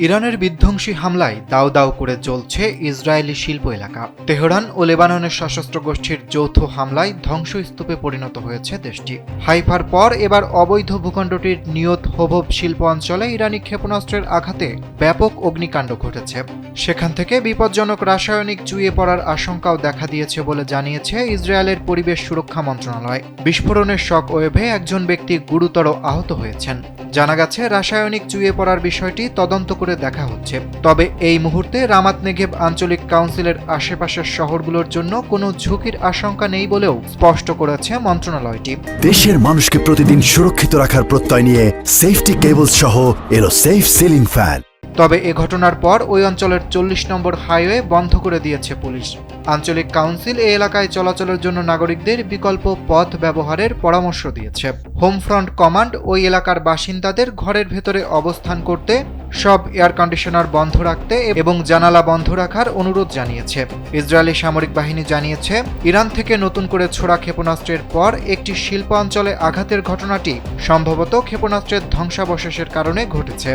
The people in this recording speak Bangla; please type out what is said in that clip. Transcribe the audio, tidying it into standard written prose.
ইরানের বিধ্বংসী হামলায় দাউ দাউ করে জ্বলছে ইসরায়েলি শিল্প এলাকা। তেহরান ও লেবাননের সশস্ত্র গোষ্ঠীর যৌথ হামলায় ধ্বংসস্তূপে পরিণত হয়েছে দেশটি। হাইফার পর এবার অবৈধ ভূখণ্ডটির নিয়ত হোভব শিল্প অঞ্চলে ইরানি ক্ষেপণাস্ত্রের আঘাতে ব্যাপক অগ্নিকাণ্ড ঘটেছে। সেখান থেকে বিপজ্জনক রাসায়নিক চুইয়ে পড়ার আশঙ্কাও দেখা দিয়েছে বলে জানিয়েছে ইসরায়েলের পরিবেশ সুরক্ষা মন্ত্রণালয়। বিস্ফোরণের শক ওয়েভে একজন ব্যক্তি গুরুতর আহত হয়েছেন। জানা গেছে, রাসায়নিক চুইয়ে পড়ার বিষয়টি তদন্ত করে দেখা হচ্ছে। তবে এই মুহূর্তে রামাত নেগেভ আঞ্চলিক কাউন্সিলের আশেপাশের শহরগুলোর জন্য কোনো ঝুঁকির আশঙ্কা নেই বলেও স্পষ্ট করেছে মন্ত্রণালয়টি। দেশের মানুষকে প্রতিদিন সুরক্ষিত রাখার প্রত্যয় নিয়ে সেফটি কেবলস সহ এলো সেফ সিলিং ফ্যান। তবে এ ঘটনার পর ওই অঞ্চলের 40 নম্বর হাইওয়ে বন্ধ করে দিয়েছে পুলিশ। আঞ্চলিক কাউন্সিল এই এলাকায় চলাচলের জন্য নাগরিকদের বিকল্প পথ ব্যবহারের পরামর্শ দিয়েছে। হোম ফ্রন্ট কমান্ড ওই এলাকার বাসিন্দাদের ঘরের ভেতরে অবস্থান করতে, সব এয়ার কন্ডিশনার বন্ধ রাখতে এবং জানালা বন্ধ রাখার অনুরোধ জানিয়েছে। ইসরায়েলি সামরিক বাহিনী জানিয়েছে, ইরান থেকে নতুন করে ছোড়া ক্ষেপণাস্ত্রের পর একটি শিল্প অঞ্চলে আঘাতের ঘটনাটি সম্ভবত ক্ষেপণাস্ত্রের ধ্বংসাবশেষের কারণে ঘটেছে।